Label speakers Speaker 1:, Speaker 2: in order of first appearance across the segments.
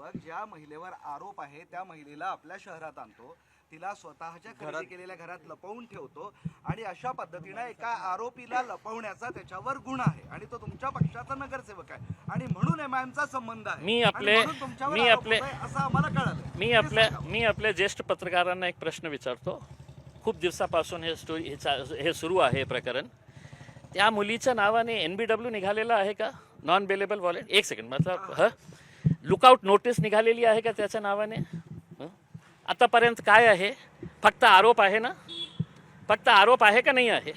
Speaker 1: नगरसेवक ज्या महिलेवर आरोप आहे त्या महिलेला आपल्या शहरात आणतो, तिला स्वतःच्या खरेदी केलेल्या घरात लपवून ठेवतो आणि अशा पद्धतीने एका आरोपीला लपवण्याचा त्याच्यावर गुन्हा आहे आणि तो तुमच्या पक्षाचा नगरसेवक आहे आणि म्हणून एमआयएमचा संबंध आहे। असं आम्हाला कळालं।
Speaker 2: मी आपल्या ज्येष्ठ पत्रकारांना एक प्रश्न विचारतो। खूप दिवसापासून हे सुरू आहे प्रकरण। त्या मुलीच्या नावाने NBW निघालेला आहे का? Non bailable wallet. एक सेकंड, मतलब लुकआउट नोटीस निघालेली आहे का त्याच्या नावाने? आतापर्यंत काय आहे? फक्त आरोप आहे ना? फक्त आरोप आहे का नाही आहे?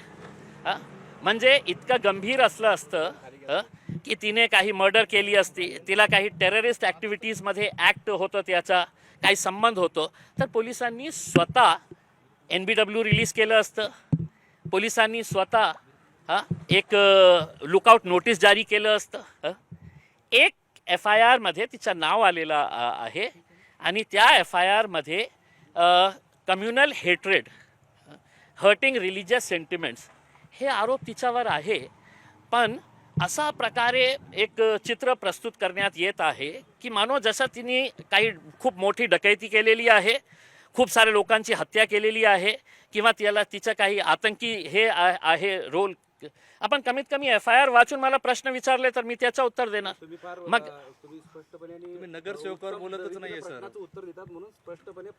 Speaker 2: म्हणजे इतकं गंभीर असतं की तिने काही मर्डर केली असती, तिला काही टेररिस्ट ॲक्टिव्हिटीजमध्ये ॲक्ट होतं, त्याचा काही संबंध होतो, तर पोलिसांनी स्वतः NBW रिलीज केलं असतं। पोलिसांनी स्वतः एक लुकआउट नोटीस जारी केलं असतं। एक FIR मध्ये तिचं नाव आलेलं आहे आणि त्या FIR मध्ये communal hatred, hurting religious sentiments हे आरोप तिच्यावर आहे। पण असा प्रकारे एक चित्र प्रस्तुत करण्यात येत आहे की मानो जसं तिने काही खूप मोठी डकैती केलेली आहे, खूप सारे लोकांची हत्या केलेली आहे किंवा तिचं काही आतंकी हे आहे रोल। आपण कमीत कमी FIR वाचून मला प्रश्न विचारले तर मी त्याचं उत्तर देणार। मग
Speaker 3: तुम्ही नगरसेवकावर बोलतच नाहीये सर।
Speaker 4: उत्तर देतात म्हणून स्पष्टपणे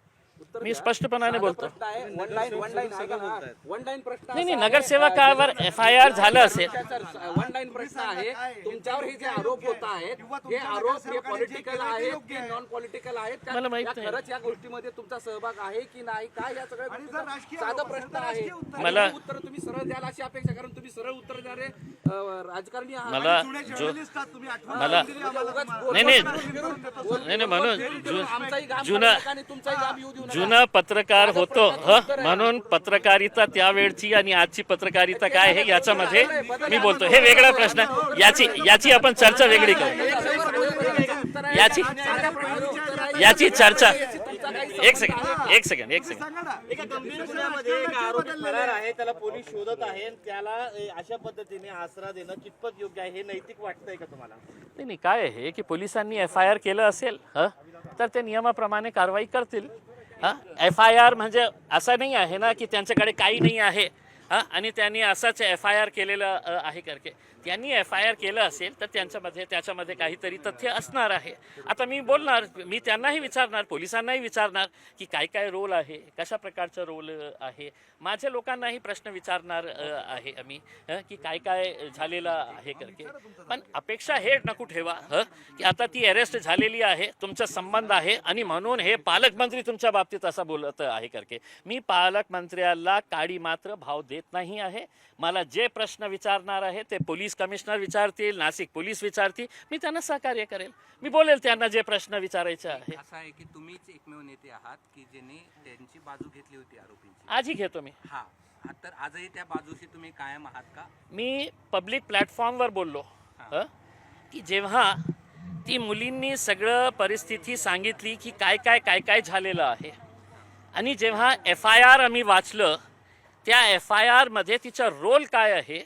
Speaker 2: मी स्पष्टपणे बोलतो।
Speaker 4: वन लाईन प्रश्न
Speaker 2: नाही, नगरसेवकावर FIR झालं असेल।
Speaker 4: वन लाईन प्रश्न आहे, तुमच्यावर हे जे आरोप होत आहेत हे आरोप हे पॉलिटिकल आहेत की नॉन पॉलिटिकल आहेत?
Speaker 2: मला माहित नाही।
Speaker 4: खरंच या गोष्टीमध्ये तुमचा सहभाग आहे की नाही, काय या सगळ्या गोष्टी साधा प्रश्न आहे।
Speaker 2: मला
Speaker 4: उत्तर तुम्ही सरळ द्याल अशी अपेक्षा, कारण तुम्ही सरळ उत्तर देणारे राजकारणी आहात।
Speaker 2: मला नाही म्हणून जुना पत्रकार होतो म्हणून पत्रकारिता त्यावेळची आणि आजची पत्रकारिता काय आहे याच्यामध्ये मी बोलतो। हे वेगळा प्रश्न, याची आपण चर्चा वेगळी करू। याची चर्चा एक सेकंड
Speaker 3: एका गंभीर गुन्ह्यामध्ये एक आरोपी फरार आहे, त्याला पोलीस शोधत आहे, त्याला अशा पद्धतीने आसरा देणं कितपत योग्य आहे, हे नैतिक वाटतंय का तुम्हाला?
Speaker 2: नाही, काय आहे की पोलिसांनी FIR केलं असेल तर ते नियमाप्रमाणे कारवाई करतील। FIR म्हणजे असं नाही आहे ना की त्यांच्याकडे काही नाही आहे आणि त्यांनी असंच FIR केलेलं आहे करके। त्यांनी FIR केलं असेल तर त्याच्यामध्ये काहीतरी तथ्य असणार आहे। आता मी बोलणार, मी त्यांनाही विचारणार, पोलिसांनाही विचारणार की काय रोल आहे, कशा प्रकारचा रोल आहे। माझ्या लोकांनाही प्रश्न विचारणार आहे आम्ही की काय झालेलं आहे करके। पण अपेक्षा हे नको ठेवा की आता ती अरेस्ट झालेली आहे, तुमचा संबंध आहे आणि म्हणून हे पालकमंत्री तुमच्या बाबतीत असं बोलत आहे करके। मी पालकमंत्र्याला काडी मात्र भाव देत नाही आहे। मला जे प्रश्न विचारणार आहे ते पोलीस कमिशनर विचारतील, नाशिक पोलीस विचारतील, मी त्यांना सहकार्य करेल। मी बोलेल त्यांना जे प्रश्न विचारायचे आहे।
Speaker 5: असं आहे की तुम्हीच एकमेव नेते आहात की ज्यांनी त्यांची बाजू घेतली होती आरोपींची।
Speaker 2: आजही घेतो मी।
Speaker 5: तर आजही त्या बाजूशी तुम्ही कायम आहात का?
Speaker 2: मी पब्लिक प्लॅटफॉर्मवर बोललो की जेव्हा ती मुलींनी सगळं परिस्थिती सांगितली की काय झालेलं आहे आणि जेव्हा FIR आम्ही वाचलं, त्या FIR मध्ये तिचा रोल काय आहे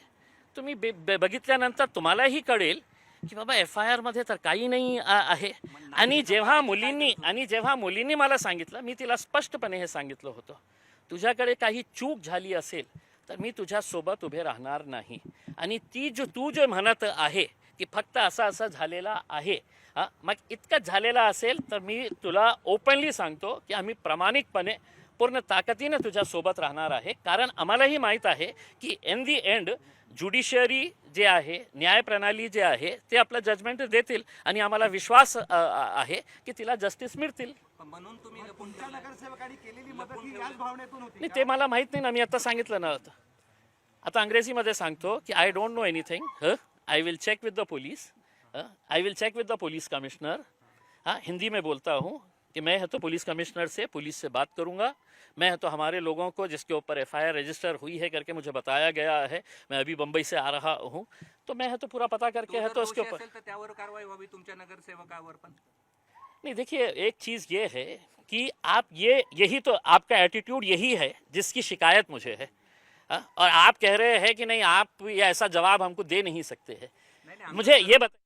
Speaker 2: तुम्ही बघितल्यानंतर तुम्हालाही कळेल की बाबा FIR मध्ये तर काही नाही आहे। आणि जेव्हा मुलींनी मला सांगितलं, मी तिला स्पष्टपणे हे सांगितलं होतं, तुझ्याकडे काही चूक झाली असेल तर मी तुझ्यासोबत उभे राहणार नाही। आणि तू जो म्हणत आहे की फक्त असं झालेला आहे, मग इतकंच झालेलं असेल तर मी तुला ओपनली सांगतो की आम्ही प्रामाणिकपणे पूर्ण ताकदीने तुझ्यासोबत राहणार आहे। कारण आम्हालाही माहीत आहे की इन दी एंड ज्युडिशियरी जे आहे, न्यायप्रणाली जे आहे ते आपलं जजमेंट देतील आणि आम्हाला विश्वास आहे की तिला जस्टिस मिळतील।
Speaker 5: म्हणून तुम्ही
Speaker 1: नगरसेवकांनी केलेली मदत ही याच भावनेतून होती?
Speaker 2: नाही, ते मला माहीत नाही ना, मी आता सांगितलं ना। आता अंग्रेजीमध्ये सांगतो की I don't know anything, I will check with the police, I will check with the police commissioner. Hindi में बोलता हूँ कि मैं तो पुलिस कमिश्नर से पुलिस से बात करूँगा। मैं तो हमारे लोगों को जिसके ऊपर FIR रजिस्टर हुई है करके मुझे बताया गया है, मैं अभी बम्बई से आ रहा हूँ, तो मैं तो पूरा पता करके है तो उसके ऊपर
Speaker 5: त्यावर कारवाई व्हावी तुमच्या नगरसेवकावर पण।
Speaker 2: नहीं, देखिए एक चीज़ ये है कि आप यही तो आपका एटीट्यूड यही है जिसकी शिकायत मुझे है। और आप कह रहे हैं कि नहीं, आप ये ऐसा जवाब हमको दे नहीं सकते हैं। मुझे ये बता